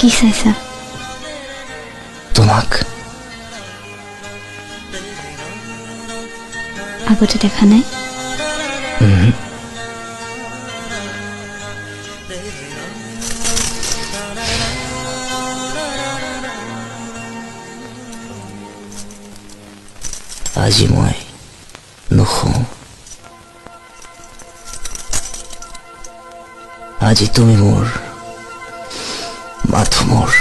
কি চাইছা তোমাক আগতে দেখা নাই আজি মই নুশুঁ আজি তুমি মোৰ মাথো মোৰ